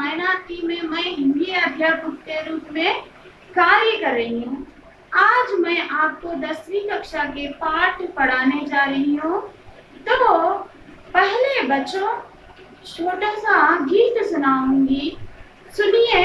मायनाती में मैं हिंदी अध्यापक के रूप में कार्य कर रही हूँ। आज मैं आपको 10वीं कक्षा के पाठ पढ़ाने जा रही हूँ। तो पहले बच्चों छोटा सा गीत सुनाऊंगी, सुनिए।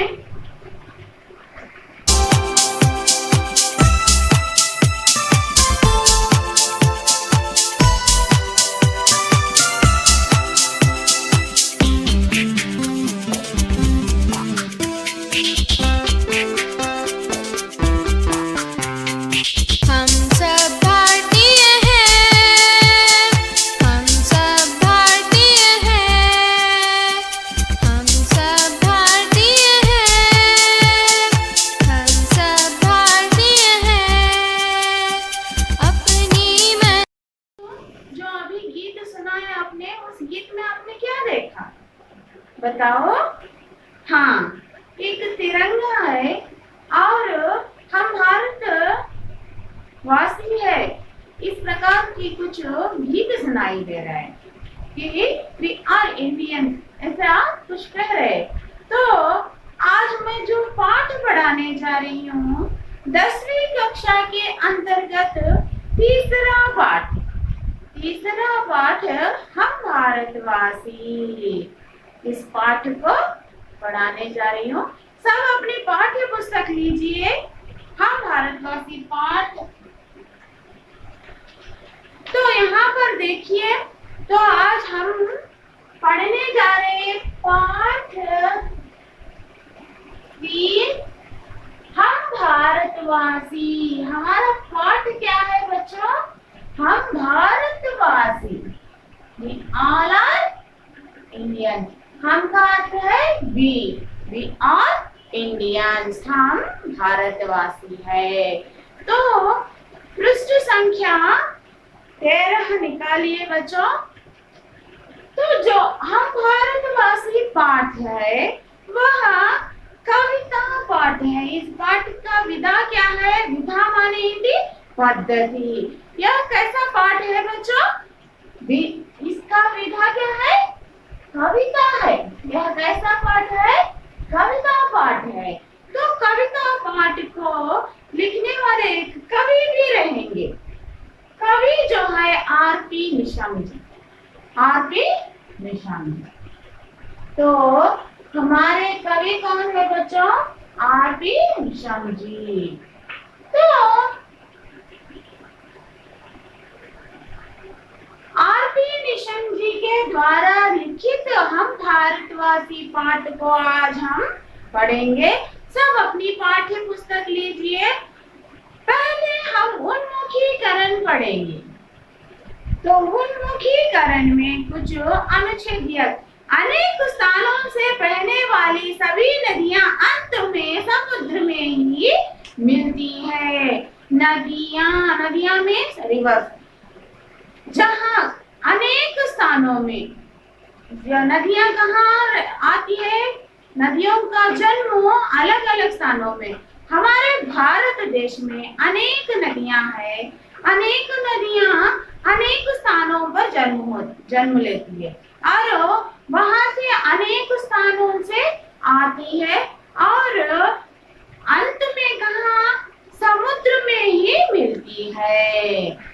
बताओ। हाँ, एक तिरंगा है और हम भारत वासी है। इस प्रकार की कुछ गीत सुनाई दे रहा है कि वी आर इंडियन, ऐसा कुछ कह रहे। तो आज मैं जो पाठ पढ़ाने जा रही हूँ 10वीं कक्षा के अंतर्गत तीसरा पाठ हम भारतवासी। इस पाठ को पढ़ाने जा रही हूँ। सब अपनी पाठ्य पुस्तक लीजिए। हम भारतवासी पाठ। तो यहाँ पर देखिए, तो आज हम पढ़ने जा रहे हैं पाठ 3, हम भारतवासी। हमारा पाठ क्या है बच्चों? हम भारतवासी। We all are Indian। हम का अर्थ है वी आर इंडियंस, हम भारतवासी है। तो पृष्ठ संख्या 13 निकालिए बच्चों। तो जो हम भारतवासी पाठ है वह कविता पाठ है। इस पाठ का विधा क्या है? विधा माने हिंदी पद्धति। यह कैसा पाठ है बच्चों? इसका विधा क्या है? कविता है। यह कैसा पाठ है? कविता पाठ है। तो कविता पाठ को लिखने वाले एक कवि भी रहेंगे। कवि जो है आर.पी. निशम जी। आर.पी. निशम जी। तो हमारे कवि कौन है बच्चों? आर.पी. निशम जी। तो आर.पी. निशम जी के द्वारा लिखित हम भारतवासी पाठ को आज हम पढ़ेंगे। सब अपनी पाठ्य पुस्तक लीजिए। पहले हम उन्मुखीकरण पढ़ेंगे। तो उन्मुखीकरण में कुछ अनुच्छेद, अनेक स्थानों से बहने वाली सभी नदियां अंत में समुद्र में ही मिलती है। नदियां में रिवर्स, जहाँ अनेक स्थानों में नदियां कहाँ आती है? नदियों का जन्म अलग अलग स्थानों में। हमारे भारत देश में अनेक नदियां हैं। अनेक नदियां अनेक स्थानों पर जन्म लेती है और वहां से अनेक स्थानों से आती है और अंत में कहाँ? समुद्र में ही मिलती है।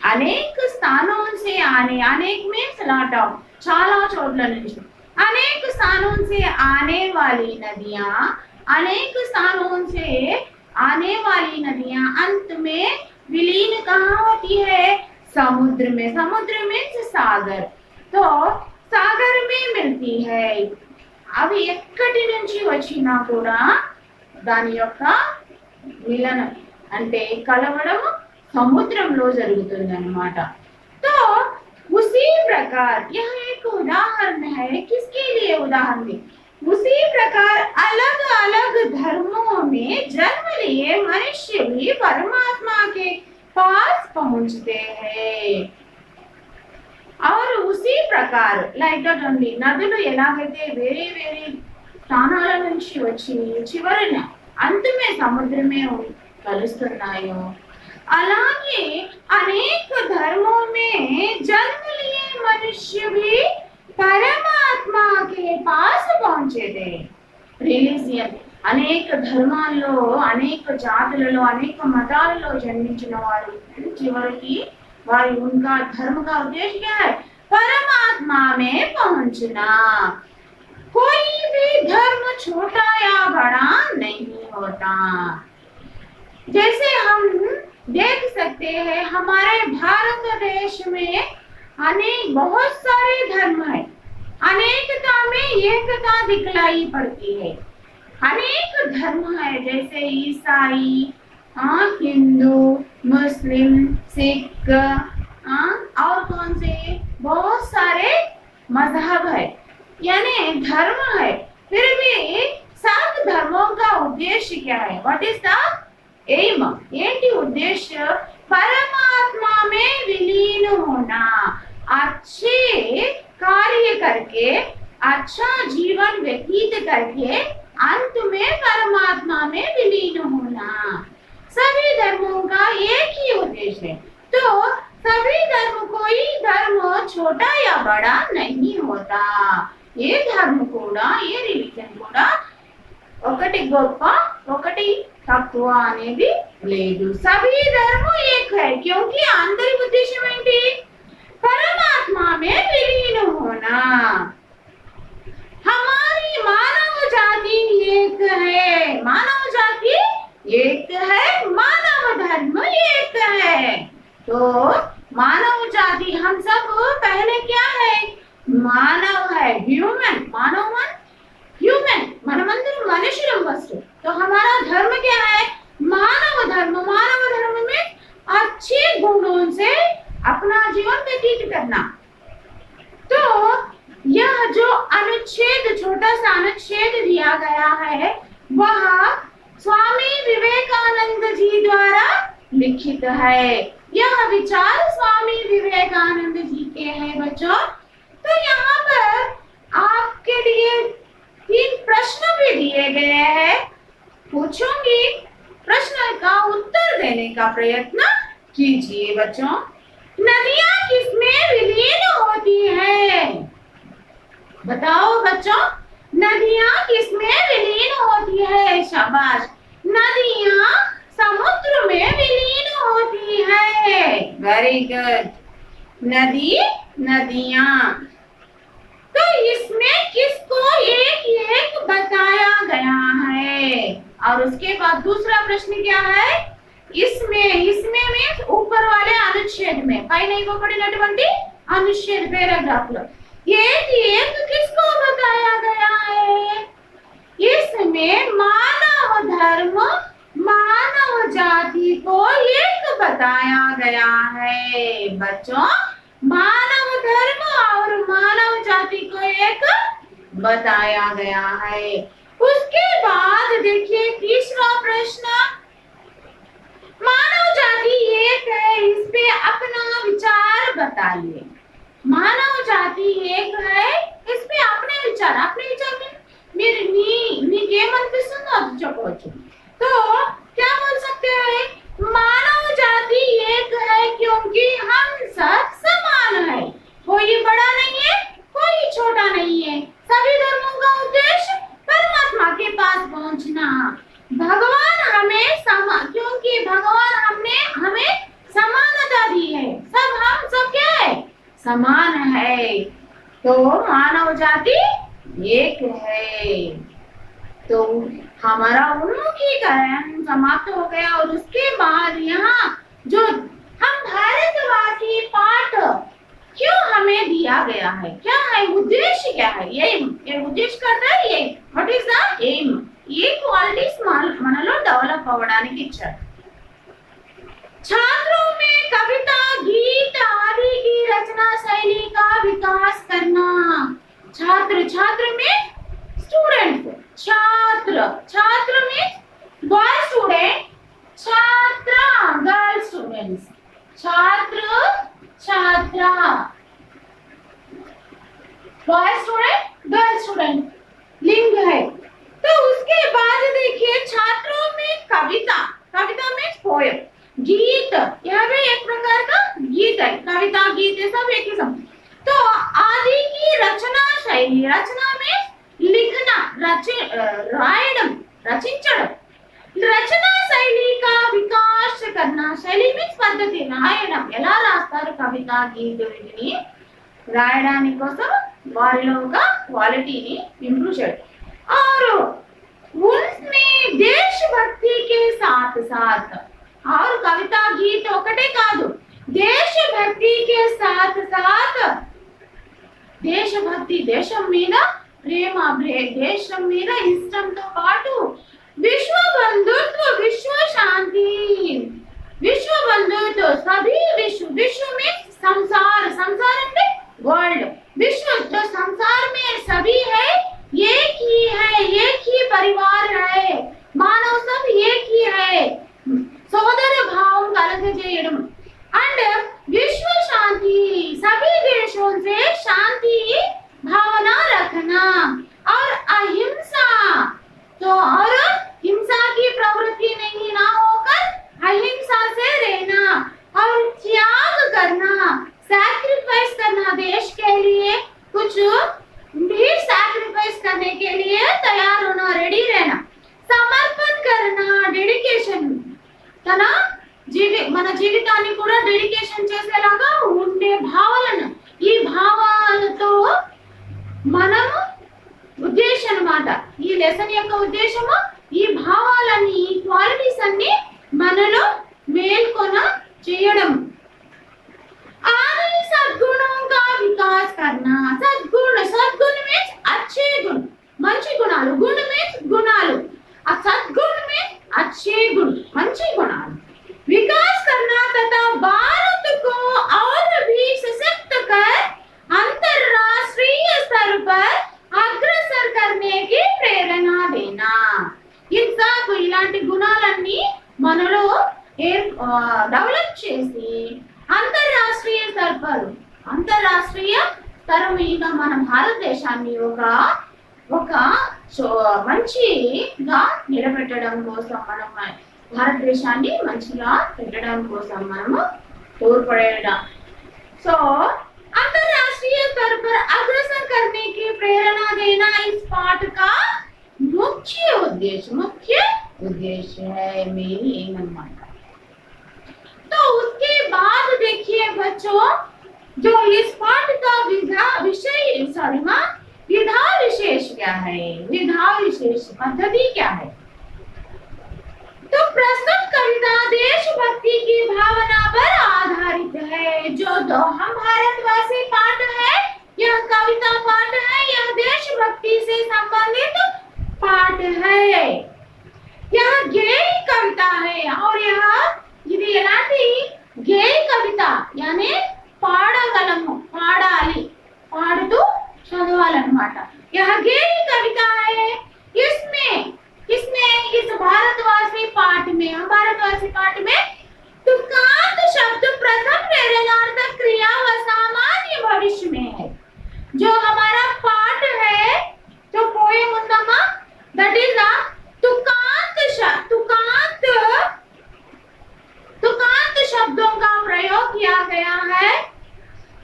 अनेक स्थानों से आने, अनेक में सलाटा चाला चोटला నుంచి अनेक स्थानों से आने वाली नदियां, अनेक स्थानों से आने वाली नदियां अंत में विलीन कहाँ होती है? समुद्र में। समुद्र में सागर। तो सागर में मिलती है। అవి ఎక్కడి నుంచి వచ్చినా కూడా దాని యొక్క మిలనం అంటే కలవడం समुद्रंలో जరుగుతుందన్నమాట। तो उसी प्रकार यह एक उदाहरण है। किसके लिए उदाहरण है? उसी प्रकार अलग अलग धर्मों में जन्म लिए मनुष्य भी परमात्मा के पास पहुंचते हैं। और उसी प्रकार लाइक దట్ ఓన్లీ నదులు ఎలాగైతే వేరే వేరే స్థానాల నుంచి వచ్చి చివరిన అంతమే సముద్రమే కలుస్తున్నాయో అలాగే अनेक धर्मों में जन्म लिए मनुष्य भी परमात्मा के पास पहुंचे थे। అనేక ధర్మాల్లో అనేక జాతులలో అనేక మతాలలో జన్మించిన వారు చివరికి वारी उनका धर्म का उद्देश्य क्या है? परमात्मा में पहुंचना। कोई भी धर्म छोटा या बड़ा नहीं होता। जैसे हम देख सकते हैं हमारे भारत देश में अनेक बहुत सारे धर्म है, अनेकता में एकता दिखलाई पड़ती है। अनेक धर्म है जैसे ईसाई, हिंदू, मुस्लिम, सिख और कौन से बहुत सारे मजहब है यानी धर्म है। फिर भी सब धर्मों का उद्देश्य क्या है? What is the aim? एक ही उद्देश्य परमात्मा में विलीन होना, अच्छे कार्य करके अच्छा जीवन व्यतीत करके अंत में परमात्मा में विलीन होना। सभी धर्मों का एक ही उद्देश्य है। तो सभी धर्म कोई धर्म छोटा या बड़ा नहीं होता। ये धर्म కూడా ये రిలీజియన్ కూడా ఒకటి గొప్ప ఒకటి తక్కువ అనేది లేదు। सभी धर्म एक है क्योंकि आंतरिक उद्देश्य ఏంటి? परमात्मा में विलीन होना। हमारी मानव जाति एक है, मानव जाति एक है, मानव धर्म एक है। तो मानव जाति हम सब पहले क्या है? मानव है, ह्यूमन। मानव मन ह्यूमन, मनमंदिर मनुष्य फर्स्ट। तो हमारा धर्म क्या है? मानव धर्म। मानव धर्म में अच्छे गुणों से अपना जीवन व्यतीत करना। तो यह जो अनुच्छेद छोटा सा अनुच्छेद दिया गया है वह स्वामी विवेकानंद जी द्वारा लिखित है। यह विचार स्वामी विवेकानंद जी के हैं बच्चों। तो यहाँ पर आपके लिए 3 प्रश्न भी दिए गए हैं, पूछूंगी, प्रश्न का उत्तर देने का प्रयत्न कीजिए बच्चों। नदियां किसमें विलीन होती है? बताओ बच्चों, नदियां किसमें विलीन होती है? शाबाश। नदियां समुद्र में विलीन होती है। Very good. नदी, नदियां। तो इसमें किसको एक एक बताया गया है? और उसके बाद दूसरा प्रश्न क्या है? इसमें में ऊपर वाले अनुच्छेद में పైన ఇవ్వబడినటువంటి अनुच्छेद पैराग्राफ लो एक एक किसको बताया गया है? इसमें मानव धर्म मानव जाति को एक बताया गया है बच्चों। मानव धर्म और मानव जाति को एक बताया गया है। उसके बाद देखिए तीसरा प्रश्न, मानव जाति एक है, इस पे अपना विचार बताइए। मानव जाति एक है, इस पे अपने विचार में మీరు నీకేమనిపిస్తుందో అది చెప్పవచ్చు। तो क्या बोल सकते हैं? मानव जाति एक है क्योंकि हम सब समान है, कोई बड़ा नहीं है, कोई छोटा नहीं है। सभी धर्मों का उद्देश्य परमात्मा के पास पहुंचना। भगवान हमें क्योंकि भगवान हमें समानता दी है, हम सब क्या है? समान है। तो मानव जाति एक है। तो हमारा उन्मुखीकरण समाप्त हो गया और उसके बाद यहाँ जो हम भारतवासी पाठ क्यों हमें दिया गया है, क्या है उद्देश्य, क्या है ये उद्देश्य करता है ये व्हाट इज द एम? ये क्वालिटीज మనలో డెవలప్ అవ్వడానికి ఇచ్చారు। छात्रों में कविता, गीत आदि की रचना शैली का विकास करना। छात्र में स्टूडेंट, छात्र में बॉय स्टूडेंट, छात्रा गर्ल स्टूडेंट्स, छात्रा बॉय स्टूडेंट गर्ल स्टूडेंट लिंग है। तो उसके बाद देखिए छात्रों में कविता में पोएम, गीत, यह भी एक प्रकार का गीत है, कविता गीत है सब एक ही सब। तो आदि की रचना शैली, रचना में लिखना, రచించడం. రచనా శైలి కా వికాస్ కర్నా. శైలి మీన్స్ పద్ధతి, రాయడం, ఎలా రాస్తారు కవిత గీత వీటిని రాయడానికి కోసం వారిలో ఒక క్వాలిటీని ఇంప్రూవ్ చేయడం. और उनमें देशभक्ति के साथ साथ और कविता गीत ఒకటే కాదు, దేశభక్తి के साथ साथ దేశభక్తి, దేశం మీద ప్రేమ, దేశం మీద ఇష్టంతో పాటు विश्व बंधुत्व, विश्व शांति, विश्व बंधुत्व सभी विश्व, विश्व में संसार, संसार में वर्ल्ड, विश्व जो संसार में सभी है, एक ही है, एक ही परिवार है, मानव सब एक ही है, సోదర భావం కలగజేయడం. అండ్ विश्व शांति, सभी देशों से शांति भावना रखना और अहिंसा, तो और हिंसा की प्रवृत्ति नहीं ना होकर अहिंसा से रहना और त्याग करना, सैक्रिफाइस करना, देश के लिए कुछ भी सैक्रिफाइस करने के लिए तैयार होना, रेडी रहना, समर्पण करना, डेडिकेशन, తన మన జీవితాన్ని కూడా డెడికేషన్ చేసేలాగా ఉండే భావాలను, ఈ భావాలతో మనము ఉద్దేశం అన్నమాట. ఈ లెసన్ యొక్క ఉద్దేశము ఈ భావాలని, ఈ క్వాలిటీస్ అన్ని మనలో మేల్కొన చేయడం. आदि सद्गुणों का विकास करना. सद्गुण, सद्गुण मीन्स अच्छे गुण, మంచి గుణాలు, గుణ మీన్స్ గుణాలు, ఆ సద్గుణ మీన్స్ अच्छे गुण, మంచి గుణాలు. विकास करना तथा भारत को और भी सशक्त कर अंतरराष्ट्रीय स्तर पर अग्रसर करने की प्रेरणा देना. ఇన్సాకు ఇలాంటి గుణాలన్నీ మనలో డెవలప్ చేసి అంతర్రాష్ట్రీయ స్తరం, అంతర్రాష్ట్రీయ స్తరం మీద మన భారతదేశాన్ని ఒక మంచిగా నిలబెట్టడం కోసం, మనం భారతదేశాన్ని మంచిగా పెట్టడం కోసం మనము తోడ్పడేయడం. సో अंतरराष्ट्रीय स्तर पर अग्रसर करने की प्रेरणा देना इस पाठ का मुख्य उद्देश्य है, मेरी एम अनమాట. तो उसके बाद देखिए बच्चों, जो इस पाठ का विधा विशेष क्या है, विधा विशेष पद्धति क्या है. तो प्रस्तुत कविता देशभक्ति की भावना पर आधारित है. जो हम भारतवासी पाठ है, यह कविता पाठ है, यह देशभक्ति से संबंधित पाठ है. यह गेय कविता है और यह ఇది ఎలాంటి గేయ కవిత, यानी పాడగలము, పాడాలి, పాడుతూ చదవాలన్నమాట. यह गेय कविता है. इसमें इस भारतवासी पाठ में, हम भारतवासी पाठ में तुकांत शब्द प्रथम प्रेरणार्थक क्रिया व सामान्य भविष्य में है. जो हमारा पाठ है, जो पोएम ఉందమ్మా, that is the तुकांत शब्दों का प्रयोग किया गया है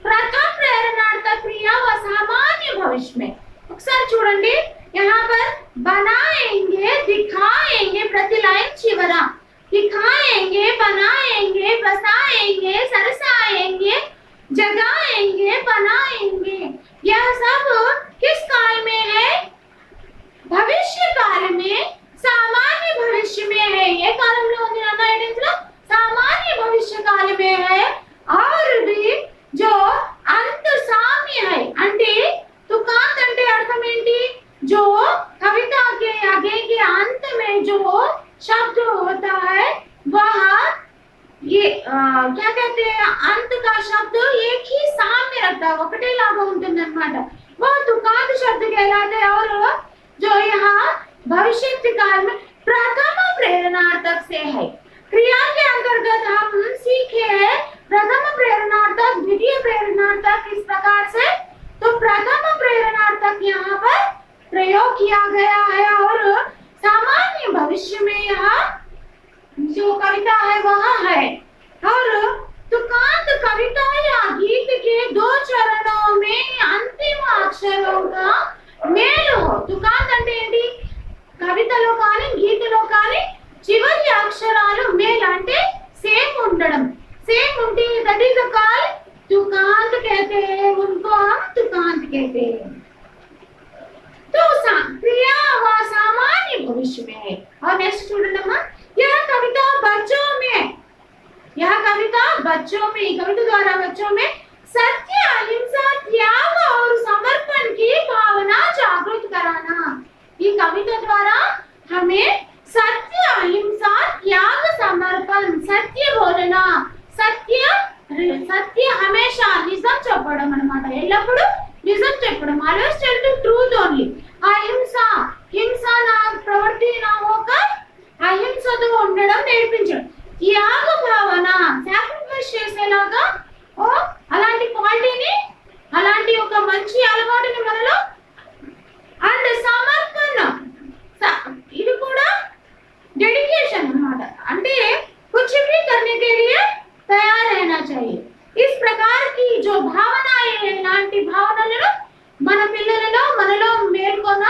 प्रथम प्रेरणार्थक क्रिया व सामान्य भविष्य में. ఒకసారి చూడండి, यहाँ पर बनाएंगे, दिखाएंगे, प्रति लाइन चिवरा दिखाएंगे, बनाएंगे, बसाएंगे, सरसाएंगे, जगाएंगे, बनाएंगे, यह सब किस काल में है, भविष्य काल में, सामान्य भविष्य में है. ये కాలంలో ఉంది నాన్న, ఏంటంటే सामान्य भविष्य काल में है. और भी जो अंत साम्य है, అంటే तुकांत అంటే అర్థం ఏంటి, जो कविता के आगे के अंत में जो शब्द होता है वह ये क्या कहते हैं, अंत का शब्द एक ही सामने रखता है, ఒకటే లాగా ఉంటుంది అన్నమాట. वह तुकांत शब्द कहलाते हैं. और जो यहाँ भविष्य काल में प्रथम प्रेरणार्थक से है. क्रिया के अंतर्गत हम सीखे हैं प्रथम प्रेरणार्थक, द्वितीय प्रेरणार्थक, इस प्रकार से. तो प्रथम प्रेरणार्थक यहाँ पर प्रयोग किया गया है. और सामान्य भविष्य में यहाँ जो कविता है वह है. और तुकांत कविता या गीत के दो चरणों में अंतिम अक्षरों का मेल हो. तुकांत అంటే ఏంటి, కవితలో కానీ कहते हैं। तो क्रिया व सामान्य भविष्य में है। और नेक्स्ट स्टूडेंट नंबर, यह कविता बच्चों में कविता द्वारा बच्चों में सत्य, अहिंसा, त्याग और समर्पण की भावना जागृत कराना। ये कविता द्वारा हमें सत्य, अहिंसा, त्याग, समर्पण, सत्य बोलना, సత్య హమేషా నిజం చెప్పడం అన్నమాట. ఎల్లప్పుడూ నిజం చెప్పడం, always tell the truth only. హింస నా ప్రవృత్తి నా ఒక అహింసతో ఉండడం నేర్పించడం. త్యాగ భావన, సాక్రిఫైస్ చేసేలాగా అలాంటి క్వాలిటీని, అలాంటి ఒక మంచి అలవాటుని మనలో. అండ్ సమర్పణ, ఇది కూడా डेडिकेशन అన్నమాట. అంటే कुछ भी करने के लिए तैयार रहना चाहिए. इस प्रकार की जो भावनाएं हैं, ఇలాంటి భావనలను మన పిల్లలలో మనలో మేల్కొన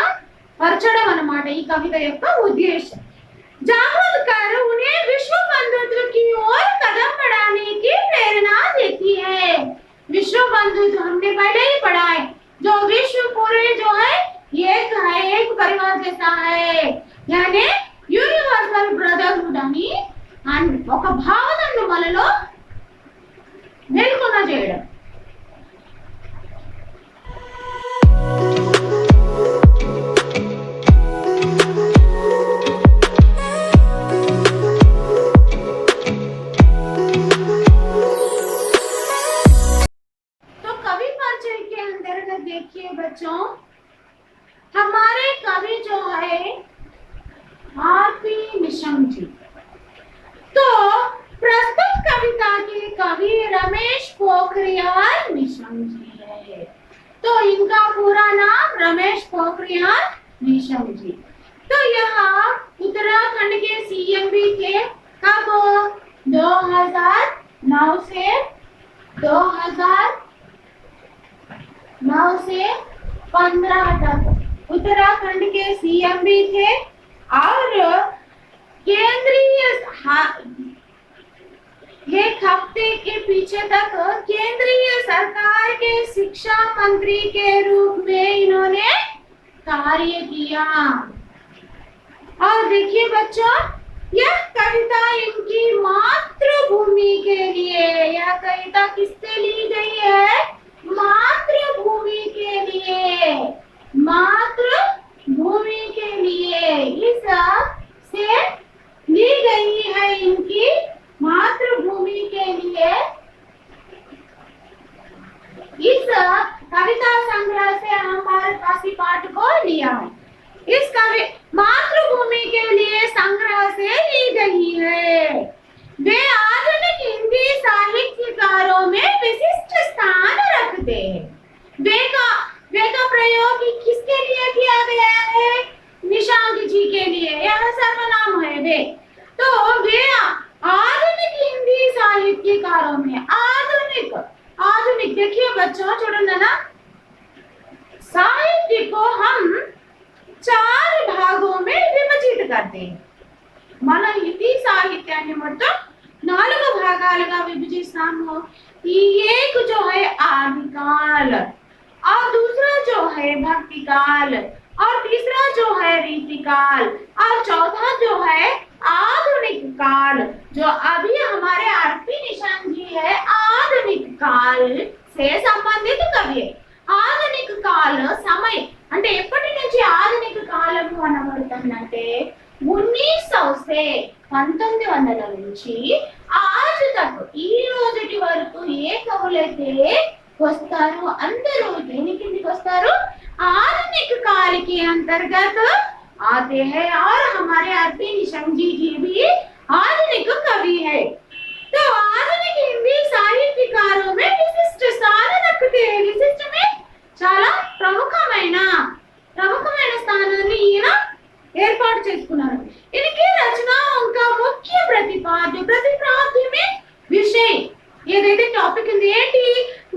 పరచడం అన్నమాట ఈ కవిత యొక్క ఉద్దేశం. जागृत कर उन्हें विश्व बंधुत्व की ओर कदम बढ़ाने की प्रेरणा देती है. विश्व बंधुत्व हमने पहले ही पढ़ा है. जो विश्व पूरे जो है एक परिवार जैसा है, यानी యూనివర్సల్ బ్రదర్హుడ్ అని ఒక భావనను మనలో మేల్కొన చేయడం. तो कवि परिचय के अंतर्गत देखिए बच्चों, हमारे कवि जो है आरपी निशंक जी. तो प्रस्तुत कविता के कवि रमेश पोखरियाल निशंक जी है. तो इनका पूरा नाम रमेश पोखरियाल निशंक जी. तो यह उत्तराखंड के सीएम भी थे. कब? 2009 से 15 तक उत्तराखंड के सीएम भी थे. और केंद्रीय एक हफ्ते के पीछे तक केंद्रीय सरकार के शिक्षा मंत्री के रूप में इन्होंने कार्य किया. और देखिए बच्चों, यह कविता इनकी मातृभूमि के लिए, यह कविता किससे ली गई है? मातृभूमि के लिए, मातृभूमि के लिए इस से ली गई है. इनकी मातृभूमि के लिए इस कविता संग्रह से हम भारतवासी पाठ को लिया है. इस कवि मातृभूमि के लिए संग्रह से ली गई है. वे आधुनिक हिंदी साहित्यकारों में विशिष्ट स्थान रखते हैं. वे का प्रयोग किसके लिए किया गया है? निशंक जी के लिए. यह सर्वनाम है वे. तो वे आधुनिक हिंदी साहित्यकारों में, आधुनिक देखिए बच्चों, చూడండి ना, साहित्य को हम 4 भागों में विभाजित करते हैं. మన హిందీ సాహిత్యాన్ని మొత్తం 4 భాగాలుగా విభజిస్తాము. एक जो है आदिकाल, और दूसरा जो है भक्तिकाल, और तीसरा जो है रीतिकाल, और चौथा जो है आधुनिक काल. जो अभी हमारे आरपी निशंक जी है, आधुनिक काल से संबंधित कवि है. ఆధునిక కాల సమయం అంటే ఎప్పటి నుంచి ఆధునిక కాలము అనబడుతుందంటే 1900 నుంచి ఆజ్ తక్, ఈ రోజుటి వరకు ఏ కవులైతే వస్తారు అందరూ దేని కిందకి వస్తారు? आधुनिक काल के अंतर्गत आते हैं. और हमारे आरपी निशंक जी भी आधुनिक कवि है. तो आधुनिक हिंदी साहित्यकारों में विशिष्ट स्थान रखते हैं. विशिष्ट में చాలా ప్రముఖమైన స్థానాన్ని ఈయన ఏర్పాటు చేసుకున్నారు. इनकी रचनाओं का मुख्य प्रतिपाद्य में विषय ఏదైతే టాపిక్ ఉంది ఏంటి?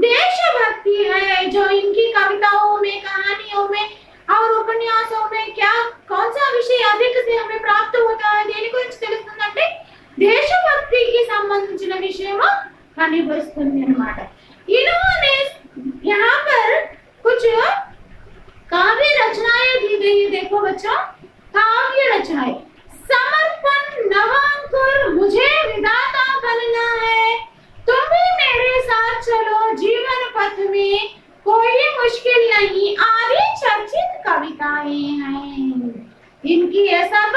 देशभक्ति है. जो इनकी कविताओं में, कहानियों में और उपन्यासों में क्या कौन सा विषय अधिक से हमें प्राप्त होता है? దేని గురించి తెలుస్తుందంటే దేశభక్తికి సంబంధించిన విషయం కనిపిస్తుంది అన్నమాట. इन्होंने जीवन पथ में कोई मुश्किल नहीं आदि चर्चित कविताएं हैं। इनकी ये सब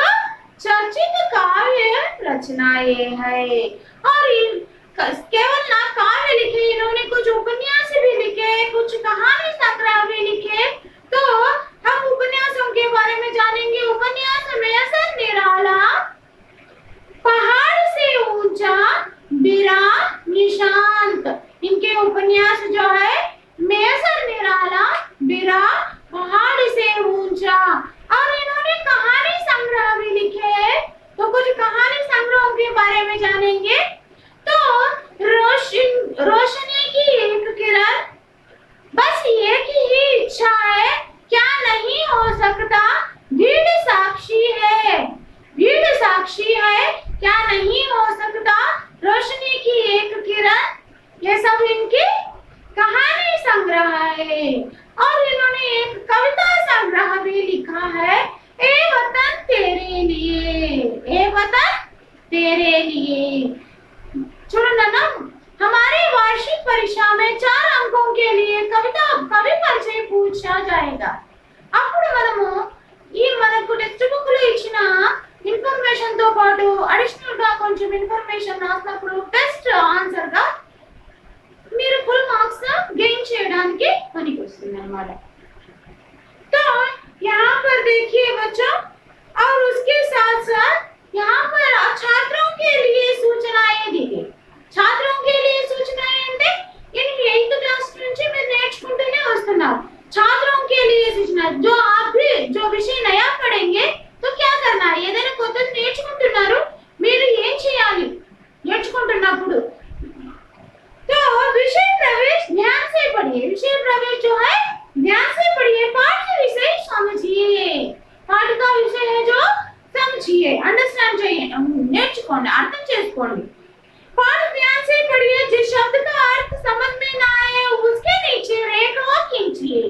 चर्चित काव्य रचनाएं है। और केवल ना काव्य लिखे, इन्होंने कुछ उपन्यास भी लिखे, कुछ कहानी संग्रह भी लिखे। तो हम उपन्यासों के बारे में जानेंगे। उपन्यास में असर निराला, पहाड़ से ऊंचा, बिरा, निशांत, इनके उपन्यास जो है मेसर निराला, बिरा, पहाड़ से ऊंचा। और इन्होंने कहानी संग्रह भी लिखे। तो कुछ कहानी संग्रहों के बारे में जानेंगे। तो रोशनी की एक किरण, बस एक ही इच्छा है, क्या नहीं हो सकता, भीड़ साक्षी है, भीड़ साक्षी है, क्या नहीं हो सकता, रोशनी की एक किरण, ये सब इनकी कहानी संग्रह है। और इन्होंने एक कविता संग्रह भी लिखा है, ए वतन तेरे लिए, ए वतन तेरे लिए। चलो ना, हमारे वार्षिक परीक्षा में 4 अंकों के लिए कवि परिचय पूछा जाएगा। అప్పుడు మనకు టెక్స్ట్ బుక్ లో ఇచ్చిన ఇన్ఫర్మేషన్ తో పాటు అడిషనల్ గా కొంచెం ఇన్ఫర్మేషన్ రాసినప్పుడు టెస్ట్ ఆన్సర్ గా మీరు ఫుల్ మార్క్స్ గెయిన్ చేయడానికి పనికొస్తుంది అన్నమాట। तो यहाँ पर देखिए बच्चों, और उसके साथ साथ यहाँ पर छात्रों के लिए सूचनाएं दी गई। छात्रों के लिए सूचनाएं అంటే इन 8th क्लास నుంచి మీరు నేర్చుకుంటూనే వస్తున్నారు। छात्रों के लिए सूचना, जो आप भी जो विषय नया पढ़ेंगे तो क्या करना है, ఏదైనా కొత్తది నేర్చుకుంటున్నారు మీరు ఏం చేయాలి నేర్చుకుంటున్నప్పుడు। तो विषय प्रवेश ध्यान से पढ़िए, विषय प्रवेश जो है ध्यान से पढ़िए, पाठ्य विषय समझिए, पाठ का विषय है जो समझिए, अंडरस्टैंड चाहिए, నేర్చుకోండి, అర్థం చేసుకోండి। पाठ ध्यान से पढ़िए, जिस शब्द का अर्थ समझ में ना आए उसके नीचे रेखा खींचिए,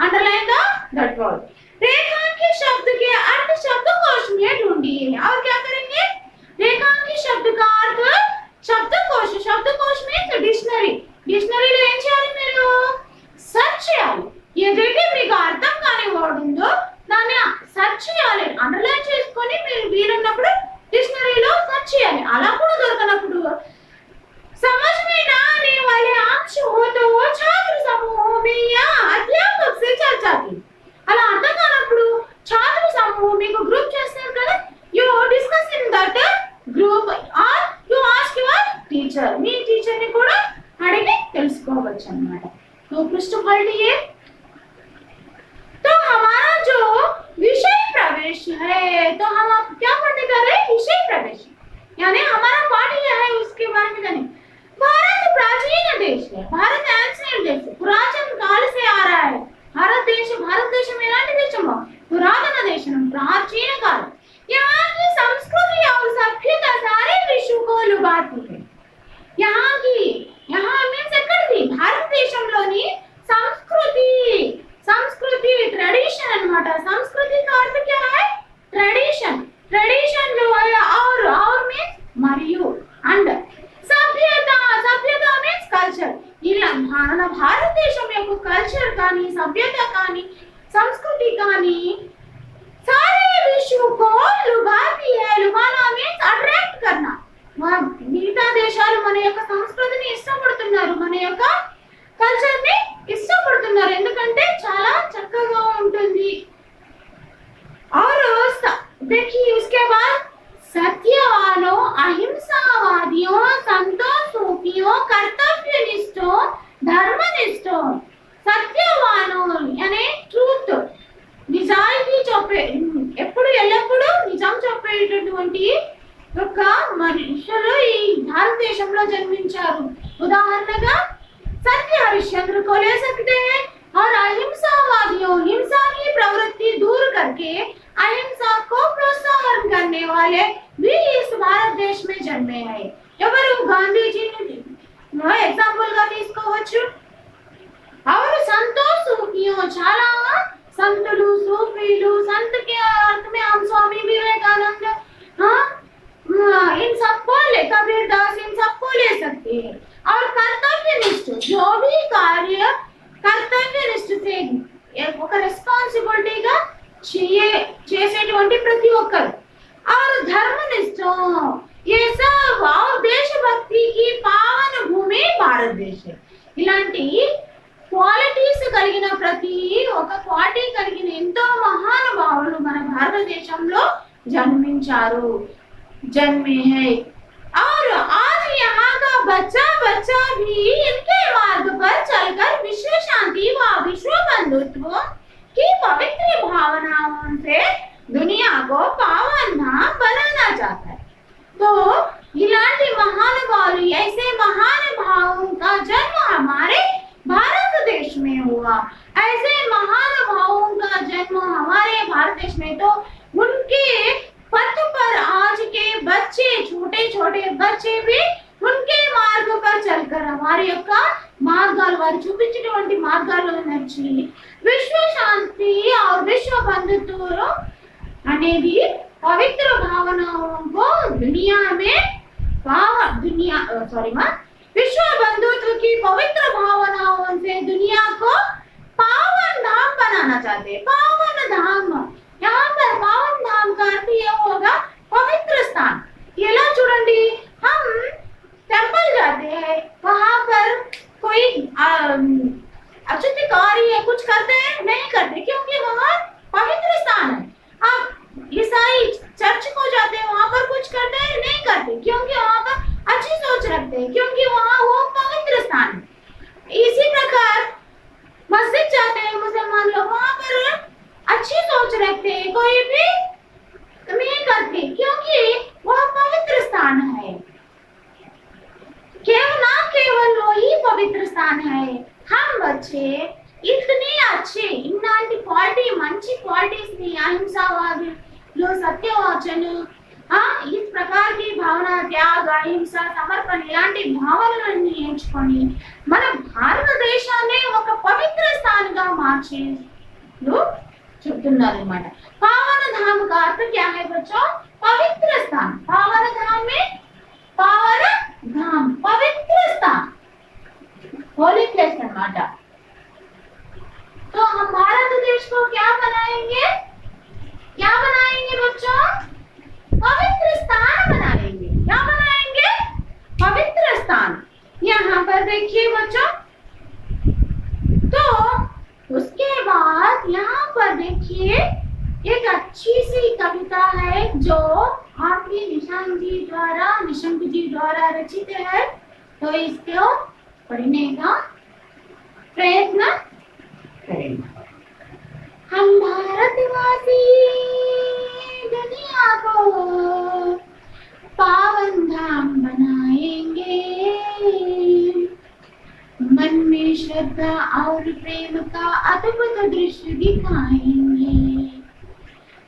अंडरलाइन दैट वर्ड। रेखांकित शब्द के अर्थ शब्दकोश में ढूंढिए। और क्या करेंगे, रेखांकित शब्द का अर्थ शब्दकोश, शब्दकोश में डिक्शनरी, డిక్షనరీలో ఏం చేయాలి, మీరు సెర్చ్ చేయాలి। ఏదైతే మీకు అర్థం కాని వర్డ్ ఉందో దాన్ని సెర్చ్ చేయాలి, అండర్లైన్ చేసుకొని మీరు వీలున్నప్పుడు डिक्शनरीలో సెర్చ్ చేయాలి। అలా కూడా దొరకనప్పుడు समझ में ना आने वाले अंश हो तो वो छात्र समूह में या अध्यापक से चर्चा की। అలా అర్థం కానప్పుడు छात्र समूह మీకు గ్రూప్ చేస్తారు కదా, you discuss in that group or you ask your teacher, మీ టీచర్ ని కూడా అడిగి తెలుసుకోవచ్చు అన్నమాట। तो पृष्ठ पढ़िए। तो हमारा जो विषय प्रवेश है, तो हम अब क्या पढ़ने कर रहे हैं, विषय प्रवेश, यानी हमारा पाठ यह है, उसके बारे में जानेंगे। भारत प्राचीन देश है, भारत एंशिएंट देश है, पुरातन काल से आ रहा है। भारत देश में एलांటి దేశం, పురాతన దేశం, प्राचीन काल। यहाँ की संस्कृति और सभ्यता सारे विश्व को लुभाती है। यहाँ मीन्स ఎక్కడిది, భారతదేశంలోని संस्कृति ट्रेडिशन अన్నమాట। संस्कृति का अर्थ क्या है, ट्रेडिशन, ट्रेडिशन जो है, और मीन्स మరియు, అండ్ సభ్యత మీన్స్ కల్చర్। ఇలా మన భారతదేశం యొక్క కల్చర్ కానీ సభ్యత కానీ సంస్కృతి కానీ सारे विश्व को लुभाती है। लुभाना मीన్స్ అట్రాక్ట్ करना। మిగతా దేశాలు మన యొక్క సంస్కృతిని ఇష్టపడుతున్నారు, మన యొక్క కల్చర్ ని ఇష్టపడుతున్నారు, ఎందుకంటే చాలా చక్కగా ఉంటుంది। और देखिए उसके बाद सत्यवानों, अहिंसावादियों, संतों, सूफियों, कर्तव्यनिष्ठों, धर्मनिष्ठों। सत्यवानों यानी ट्रूथ, నిజాయితీ చెప్పే, ఎప్పుడు ఎల్లప్పుడూ నిజం చెప్పేటటువంటి ఒక మనుషులు ఈ భారతదేశంలో జన్మించారు। ఉదాహరణగా सत्य हरिश्चंद्र को ले सकते हैं। और अहिंसावादियों, हिंसा की प्रवृत्ति दूर करके अहिंसा को प्रोत्साहन करने वाले भी इस भारत देश में जन्मे हैं। ఎవరు, గాంధీజీని ఎగ్జాంపుల్ గా తీసుకోవచ్చు। और संतों सूफियों, చాలా సంతులు, సూఫీలు, संत के अर्थ में हम स्वामी विवेकानंद, इन सबको ले, कबीरदास, इन सबको ले सकते हैं। और कर्तव्यनिष्ठ, जो भी कार्य కర్తవ్యనిష్ట ఒక రెస్పాన్సిబిలిటీగా చేసేటువంటి ప్రతి ఒక్కరు और धर्मनिष्ठ ये सब और देशभक्ति की पावन भूमि भारत देश ఇలాంటి క్వాలిటీస్ కలిగిన ప్రతి ఒక క్వాలిటీ కలిగిన ఎంతో మహానుభావులు మన భారతదేశంలో జన్మించారు जन्मे हैं और आज यहाँ का बच्चा बच्चा भी इनके मार्ग पर चलकर विश्व शांति व विश्व बंधुत्व की पवित्र भावनाओं से दुनिया को पावन धाम बनाना चाहता है। तो इलांटी महानुभाव ऐसे महानुभावों का जन्म हमारे भारत देश में हुआ। ऐसे महानुभावों का जन्म हमारे भारत देश में तो उनके पथ पर आज के बच्चे छोटे छोटे बच्चे भी उनके मार्ग पर चलकर हमारे యొక్క మార్గాలు వారు చూపించినటువంటి మార్గాల్లో నడిచి విశ్వ శాంతి और विश्व बंधुत्व అనేది पवित्र भावनाओं को दुनिया में विश्व बंधुत्व की पवित्र भावनाओं से दुनिया को पावन धाम बनाना चाहते हैं। पावन धाम यहाँ पर पावन धाम का अर्थ ये होगा पवित्र स्थान। ये ला चूडंडी हम टेंपल जाते हैं वहाँ पर कोई अशुद्धि कार्य कुछ करते हैं नहीं करते क्योंकि वहाँ पवित्र स्थान है। आप ईसाई चर्च को जाते हैं वहाँ पर कुछ करते हैं नहीं करते क्योंकि वहाँ पर अच्छी सोच रखते हैं क्योंकि वहाँ वो पवित्र स्थान है। इसी प्रकार मस्जिद जाते हैं मुसलमान लोग वहाँ पर अच्छी सोच रखते हैं कोई भी नहीं करते क्योंकि वह पवित्र स्थान है। केवल वही पवित्र स्थान है। हम बच्चे इतने अच्छे इन्नांటి क्वालिटी మంచి क्वालिटीज ని అహింసావాదులు సత్యవాచన इस प्रकार की भावना त्याग अहिंसा समर्पण ఇలాంటి భావనలను నేర్చుకొని మన భారతదేశాన్ని ఒక పవిత్ర స్థానంగా మార్చేలు చెప్తున్నారు అన్నమాట। पावन धाम का अर्थ क्या है बच्चों? पवित्र स्थान। पावन धाम में पावन धाम पवित्र स्थान होली प्लेस अన్నమాట। तो हम भारत देश को क्या बनाएंगे? क्या बनाएंगे बच्चों? पवित्र स्थान बनाएंगे। क्या बनाएंगे? पवित्र स्थान। यहाँ पर देखिए बच्चों, तो उसके बाद यहाँ पर देखिए एक अच्छी सी कविता है जो आपकी निशंक जी द्वारा रचित है। तो इसको पढ़ने का प्रयत्न करेंगे। हम भारतवासी दुनिया को पावन धाम बनाएंगे, मन में श्रद्धा और प्रेम का अद्भुत दृश्य दिखाएंगे।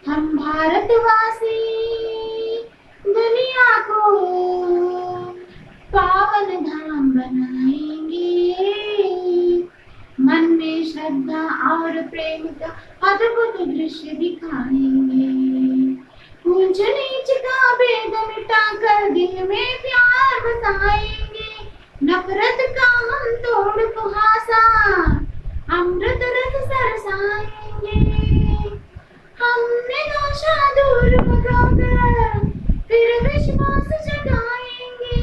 हम भारतवासी दुनिया को पावन धाम बनाएंगे, मन में श्रद्धा और प्रेम का अद्भुत दृश्य दिखाएंगे। ऊंच नीच का भेद मिटाकर दिल में प्यार बसाएंगे, नफरत का हम तोड़ कुहासा अमृत रस सरसाएंगे। हम निराशा दूर भगाकर फिर विश्वास जगाएंगे।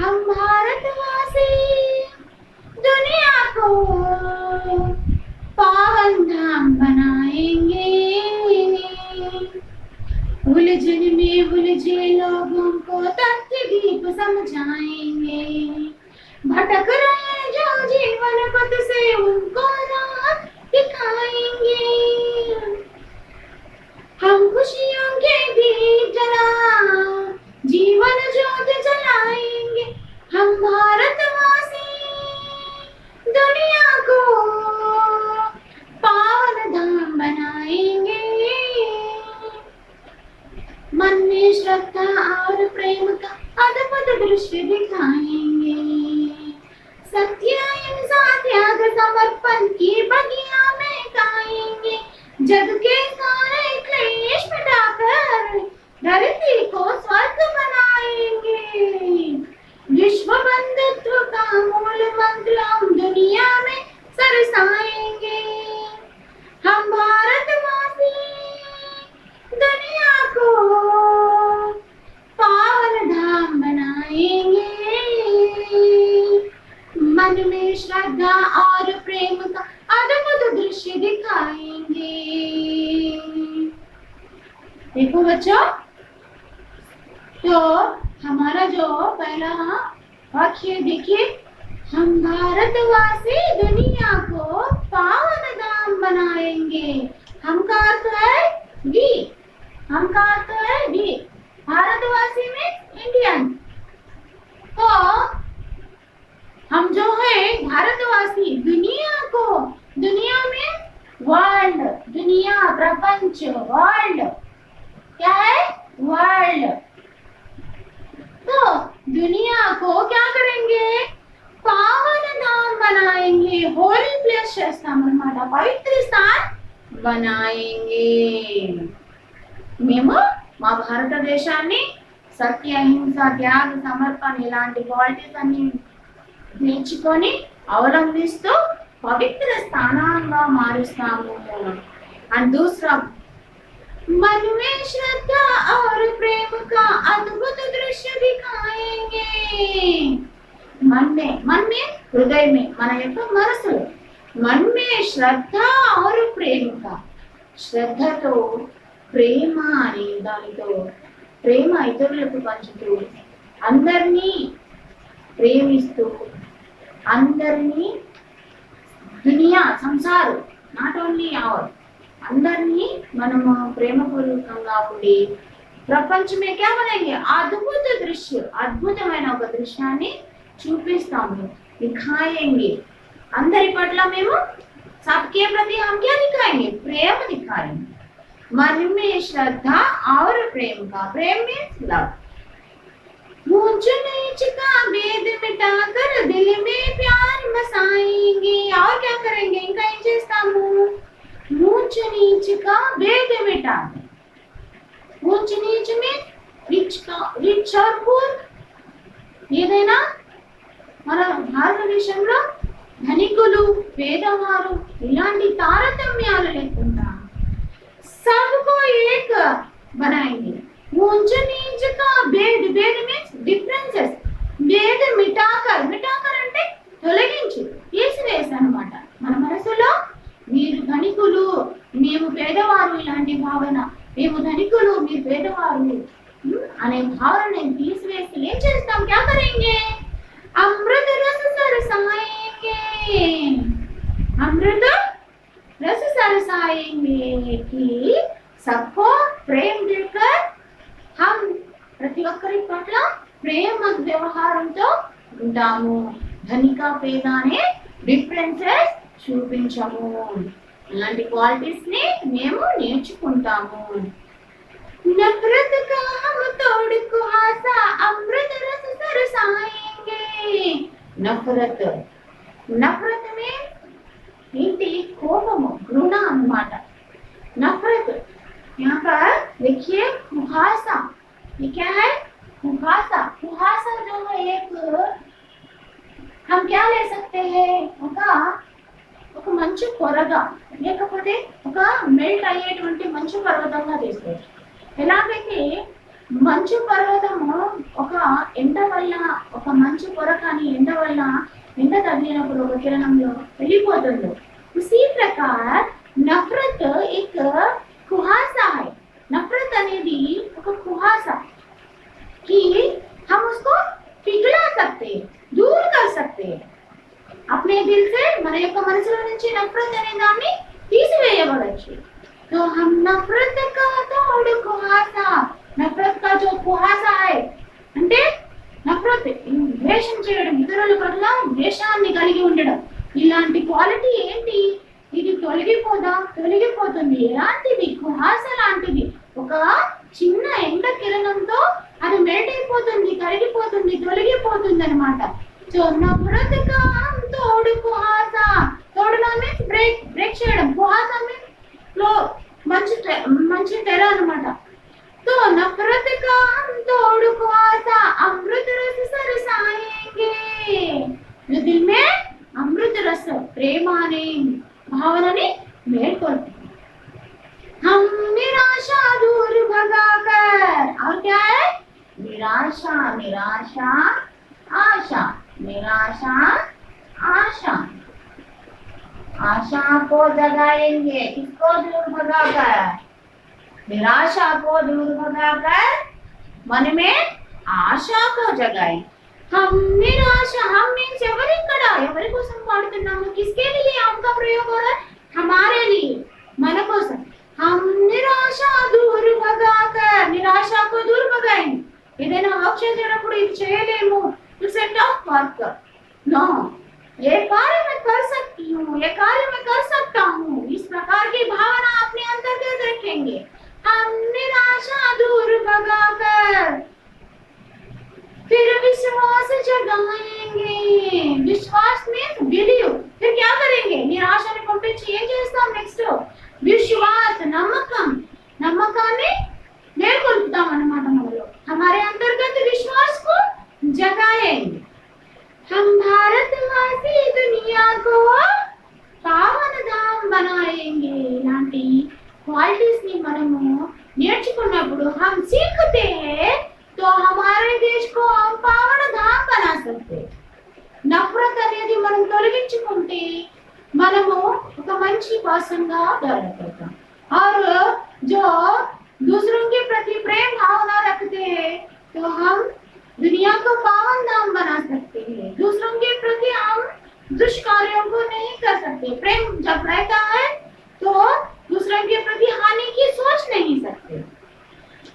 हम भारतवासी दुनिया को पावन धाम बनाएंगे, उलझन में उलझे लोगों को तथ्य दीप समझाएंगे। भटक रहे जो जीवन पथ से उनको राह दिखाएंगे। हम खुशियों के दीप जला जीवन ज्योत जलाएंगे। हम भारतवासी दुनिया को पावन धाम बनाएंगे, मन में श्रद्धा और प्रेम का अद्भुत दृश्य दिखाएंगे। सत्य अहिंसा त्याग समर्पण की बगिया में गाएंगे। जग के सारे क्लेश मिटाकर धरती को स्वर्ग बनाएंगे। विश्व बंधुत्व का मूल मंत्र हम और प्रेम का अद्भुत दृश्य दिखाएंगे। देखो बच्चों, तो हमारा जो पहला वाक्य देखिए, हम भारतवासी दुनिया को पावन धाम बनाएंगे। हम का अर्थ है वी, हम का अर्थ है वी, भारतवासी में इंडियन। तो हम जो है भारतवासी दुनिया को, दुनिया में वर्ल्ड, दुनिया प्रपंच, वर्ल्ड क्या है, वर्ल्ड। तो दुनिया को क्या करेंगे, पावन धाम बनाएंगे, होली प्लेस చేస్తామన్నమాట, పవిత్ర స్థాన్ बनाएंगे। మేము మా భారతదేశాన్ని సత్య, అహింస, త్యాగ, సమర్పణ ఇలాంటి క్వాలిటీస్ అన్ని నేర్చుకొని అవలంబిస్తూ పవిత్ర స్థానంగా మారుస్తాము। అండ్ दूसरा, मन में श्रद्धा और प्रेम का अद्भुत दृश्य दिखाएंगे। मन में हृदय में, మన యొక్క మనసులో, मन में श्रद्धा और प्रेम का, శ్రద్ధతో ప్రేమ అనే దానితో ప్రేమ ఇతరులకు పంచుతూ, అందరినీ ప్రేమిస్తూ, అందరినీ దునియా సంసార్ నాట్ ఓన్లీ అవర్, అందరినీ మనము ప్రేమపూర్వకంగా ఉండి ప్రపంచమే क्या बनेंगे, అద్భుత దృశ్య, అద్భుతమైన ఒక దృశ్యాన్ని చూపిస్తాము, दिखाएंगे। అందరి పట్ల మేము सबके प्रति हम क्या दिखाएंगे, प्रेम दिखाएंगे। मन में श्रद्धा और प्रेम का, प्रेम मीन्स लव। ऊंच नीच का भेद मिटाकर दिल में प्यार बसाएंगे। और क्या करेंगे, ఇంకా ఏం చేస్తాము, ऊंच नीच का भेद मिटाकर, ऊंच नीच में रिच और पूर, ఏదైనా మన భారతదేశంలో ధనికులు పేదవారు ఇలాంటి తారతమ్యాలు లేకుండా सबको एक बनाएंगे। ऊंच नीच का भेद, भेद मीन्स डिफरेंसेस, भेद मिटाकर, मिटाकर అంటే తొలగించి, తీసివేసి అన్నమాట। మన మనసులో మీరు ధనికులు మేము పేదవారు ఇలాంటి భావన, మేము ధనికులు మీరు పేదవారు అనే భావన తీసివేసి ఏం చేస్తాం, क्या करेंगे, अमृत रस बरसाएंगे, अमृत रस बरसाएंगे कि सबको प्रेम देकर हम ప్రతి ఒక్కరి పట్ల ప్రేమ వ్యవహారంతో ఉంటాము, ధనిక పేద అనే డిఫరెన్సెస్ చూపించము, ఇలాంటి క్వాలిటీస్ ని మేము నేర్చుకుంటాము। नफरत का हम तोड़ कुहासा अमृत रस बरसाएंगे। नफरत, नफरत में ఏంటి, కోపము, घृण అన్నమాట। नफरत यहाँ पर देखिए, कुहासा, ये क्या है, कुहासा। कुहासा जो है एक, हम क्या ले सकते हैं, ఒక మంచు పొరగా లేకపోతే ఒక మెల్ట్ అయ్యేటువంటి మంచు పర్వతంగా తీసుకోవచ్చు। ఎలాగైతే మంచు పర్వతము ఒక ఎండ వల్ల, ఒక మంచు పొర కానీ ఎండ వల్ల, ఎండ తగిలినప్పుడు ఒక కిరణంలో వెళ్ళిపోతుందో, उसी प्रकार नफरत एक कुहासा है। नफरत అనేది ఒక కుహాసా कि हम उसको पिघला सकते हैं, दूर कर सकते हैं अपने दिल से, మన యొక్క మనసులో నుంచి నఫరత్ అనే దాన్ని తీసివేయవచ్చు। तो हम नफरत का तोड़ कुहासा, नफरत का जो कुहासा है అంటే నఫరత్, ద్వేషం చేయడం, ఇతరుల పట్ల ద్వేషాన్ని కలిగి ఉండడం, ఇలాంటి క్వాలిటీ ఏంటి, ఇది తొలగిపోతుంది। ఎలాంటిది, కుహాస లాంటిది, ఒక చిన్న ఎండ కిరణంతో అది మెల్ట్ అయిపోతుంది, కరిగిపోతుంది, తొలగిపోతుంది అన్నమాట। సో నఫరత్ కా హమ్ తోడ్ కుహాసా, తోడడం మీన్స్ బ్రేక్, బ్రేక్ చేయడం, కుహాసా మీన్స్ ఫ్లో, మంచి తెర అన్నమాట। तो नफरत का हम तोड़ कुहासा अमृत रस बरसाएंगे, जो दिल में अमृत रस, प्रेम अने भावनानी मेलकोल्ते। हम निराशा दूर भगाकर, और क्या है, निराशा, निराशा आशा, निराशा आशा, आशा को जगाएंगे। किसको दूर भगाकर? निराशा को दूर भगाकर मन में आशा को जगाएं। हम निराशा, हम मीन्स ఎవరి కోసం వాడుతున్నాము? किसके लिए हम का प्रयोग हो रहा है? हमारे लिए, मन కోసం। हम నిరాశా दूर भगाकर, నిరాశा को दूर भगाएंगे। ఏదైనా వర్క్ చేసేటప్పుడు ఇది చేయలేము, it's a tough work, no, ये कार्य मैं कर सकती हूँ, ये कार्य मैं कर सकता हूँ, इस प्रकार की भावना अपने अंतर्गत रखेंगे। हम निराशा दूर भगाकर फिर विश्वास जगाएंगे। विश्वास में बिलीव, फिर क्या करेंगे? నిరాశని పంపించి ఏం చేస్తాం? నెక్స్ట్ విశ్వాస్, నమ్మకం, నమ్మకాన్ని మేల్కొల్పుతాం అన్నమాట మనలో। हमारे अंतर्गत विश्वास को जगाएंगे। हम भारतवासी दुनिया को पावन धाम बनाएंगे। ఇలాంటి క్వాలిటీస్ ని మనము నేర్చుకున్నప్పుడు हम सीखते हैं तो हमारे देश को हम पावन धाम बना सकते हैं। నఫరత్ అనేది మనం తొలగించుకుంటే మనము ఒక మంచి పర్సన్ గా డెవలప్ అవుతాం। और जो दूसरों के प्रति प्रेम भावना रखते हैं तो हम दुनिया को पावन धाम बना सकते हैं। दूसरों के प्रति हम दुष्कार्यों को नहीं कर सकते। प्रेम जब रहता है तो दूसरों के प्रति हानि की सोच नहीं सकते।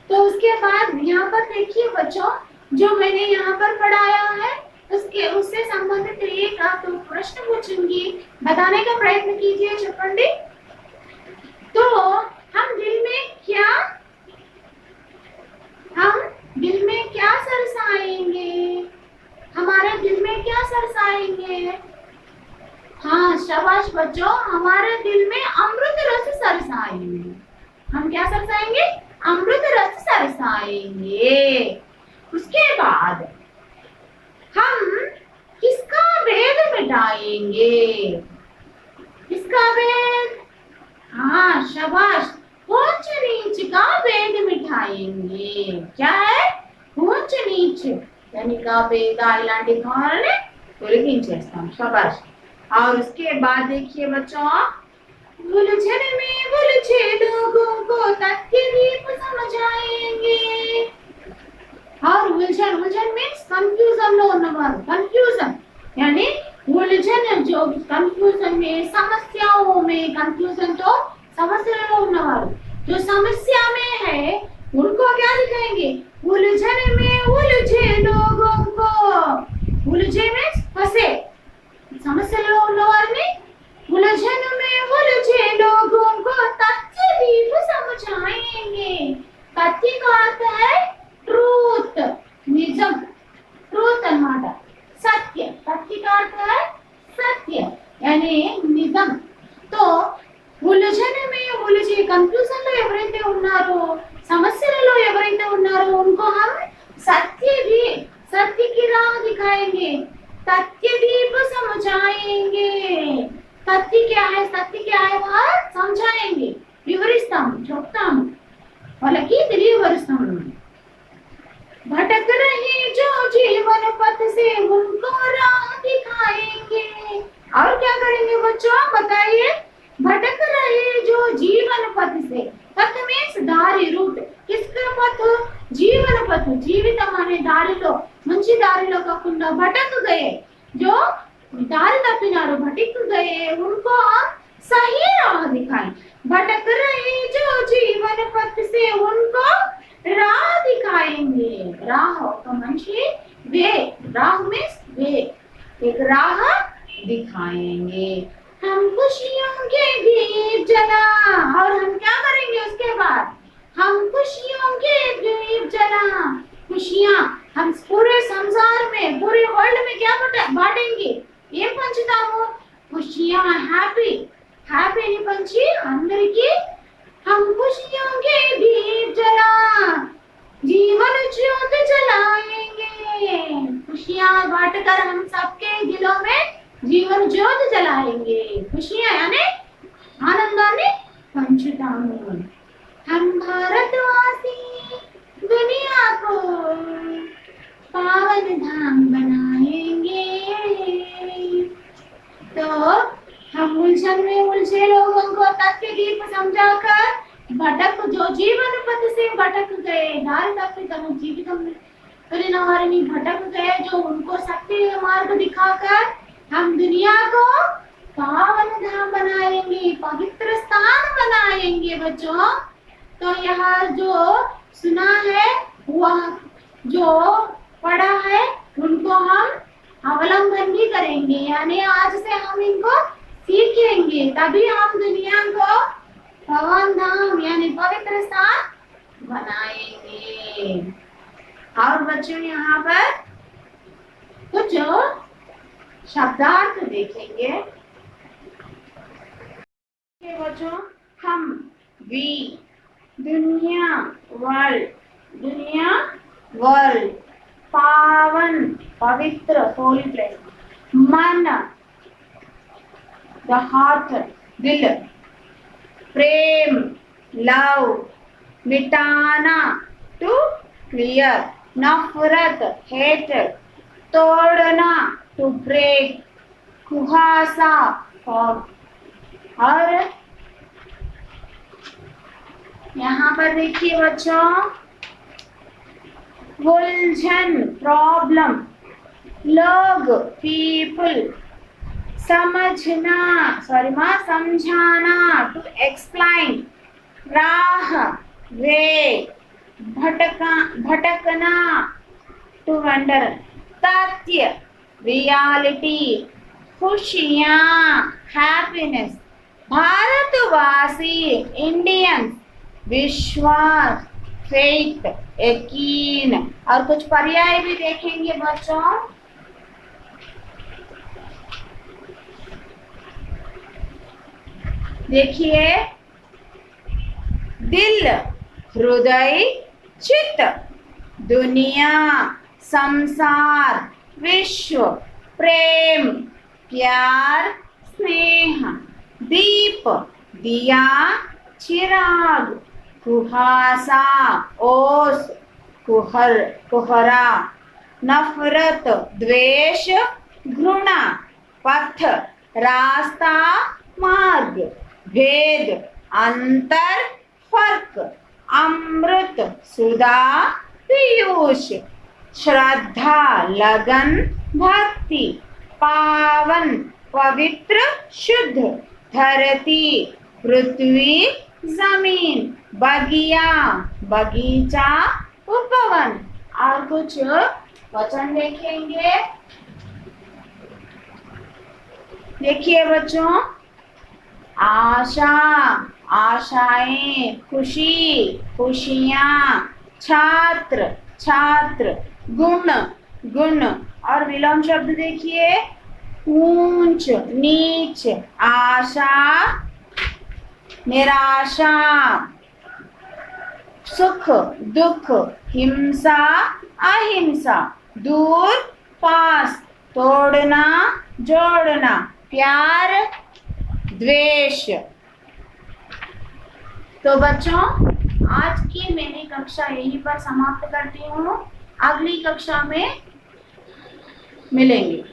तो उसके बाद यहाँ पर देखिए बच्चों, जो मैंने यहाँ पर पढ़ाया है उससे संबंधित एक आप प्रश्न पूछूंगी, बताने का प्रयत्न कीजिए। चपंडी, तो हम दिल में क्या सरसाएंगे? हमारे दिल में क्या सरसाएंगे? हाँ शाबाश बच्चों, हमारे दिल में अमृत रस सरसाएंगे। हम क्या सरसाएंगे? अमृत रस सरसाएंगे। उसके बाद हम किसका भेद मिटाएंगे? किसका भेद? हाँ शाबाश, ऊंच नीच का भेद मिटाएंगे। क्या है? ऊंच नीच यानी का भेद, इलांटी धोरणे తొలగించేస్తాం। शाबाश। और उसके बाद देखिए बच्चों, उलझन में उलझे लोगों को तथ्य दीप समझाएंगे। और उलझन मीन्स कंफ्यूजन లో ఉన్నవారు, कंफ्यूजन यानी उलझन, जो कंफ्यूजन में, समस्याओं में, कंफ्यूजन तो समस्याओं ఉన్నవారు, जो समस्या में है उनको क्या दिखाएंगे? उलझन में उलझे लोगों को, उलझे मीन्स फंसे, समस्याలో ఉన్నవారిని उलझन में उलझे लोगों को तथ्य दीप समझाएंगे। तथ्य का अर्थ है ट्रूथ, निजम, ट्रूथ अन्नమాట, सत्य। तथ्य का अर्थ है सत्य यानी निजम। तो उलझन में उलझे, कंफ्यूजन లో ఎవరైతే ఉన్నారో, సమస్యలలో ఎవరైతే ఉన్నారో उनको हम सत्य की राह दिखाएंगे, तथ्य दीप समझाएंगे। तथ्य क्या है? सत्य क्या है? वह समझाएंगे, వివరిస్తాం, చెప్తాం, వాళ్ళకి తెలియపరుస్తాం। भटक रहे जो जीवन पथ से उनको राह दिखाएंगे। और क्या करेंगे बच्चों बताइए? भटक रहे जो जीवन पथ से, पथ मीन्स दारी, रूट। किसका पथ? जीवन पथ, జీవితం అనే దారిలో, మంచి దారిలో కాకుండా भटक गए, जो दारी तप्पिनारो, भटक गए, उनको हम सही राह दिखाएं। भटक रहे जो जीवन पथ से उनको राह दिखाएंगे। राह तो मंशी वे, राह मीन्स वे, एक राह दिखाएंगे। हम खुशियों के दीप जला, और हम क्या करेंगे उसके बाद? हम खुशियों के दीप जला, खुशियां हम पूरे संसार में, पूरे वर्ल्ड में क्या बांटेंगे? ये पंचतामो खुशियां, हैप्पी नी पंची अंदरिकी। हम खुशियों के दीप जला, जीवन ज्योत जलाएंगे। खुशियां बांटकर हम सबके दिलों में जीवन ज्योत जलाएंगे। खुशियां यानी आनंदाన్ని పంచుతాము। हम भारतवासी दुनिया को पावन धाम बनाएंगे। तो हम उलझन में उलझे लोगों को तथ्य दीप समझाकर जो जीवन पथ से भटक गए, दारि तप्पितम जीवितम परिणारिणी, भटक गए, जो उनको सत्य मार्ग दिखाकर हम दुनिया को पावन धाम बनाएंगे, पवित्र स्थान बनाएंगे बच्चों। तो यह जो सुना है, वह जो पढ़ा है, उनको हम अवलंबन भी करेंगे, यानी आज से हम इनको सीखेंगे, तभी हम दुनिया को पावन धाम यानी पवित्र स्थान बनाएंगे। और बच्चों यहाँ पर कुछ शब्दार्थ देखेंगे। बच्चों हम वी दुनिया वर्ल्ड पावन पवित्र होली प्लेस, मन द हार्ट दिल, प्रेम लव, मिटाना टू क्लियर, नफरत हेटेड, तोड़ना टू ब्रेक, कुहासा फॉग। और यहाँ पर देखिए बच्चों, उलझन प्रॉब्लम, लोग पीपल, समझाना टू एक्सप्लेन, राह वे, भटकना टू वंडर, तथ्य रियलिटी, खुशियाँ हैप्पीनेस, भारतवासी इंडियंस, विश्वास फेथ यकीन। और कुछ पर्याय भी देखेंगे बच्चों। देखिए, दिल हृदय चित्त, दुनिया संसार, विश्व प्रेम प्यार स्नेह, दीप दिया चिराग, कुहासा ओस कुहरा, नफरत द्वेष घृणा, पथ रास्ता मार्ग, भेद अंतर फर्क, अमृत सुधा पीयूष, श्रद्धा लगन भक्ति, पावन पवित्र शुद्ध, धरती पृथ्वी जमीन, बगिया बगीचा उपवन। और कुछ वचन देखेंगे। देखिए बच्चों, आशा आशाएं, खुशी खुशियाँ, छात्र गुण। और विलोम शब्द देखिए, ऊंच नीच, आशा निराशा, सुख दुख, हिंसा अहिंसा, दूर पास, तोड़ना जोड़ना, प्यार द्वेष। तो बच्चों, आज की मैंने कक्षा यहीं पर समाप्त करती हूँ। अगली कक्षा में मिलेंगे।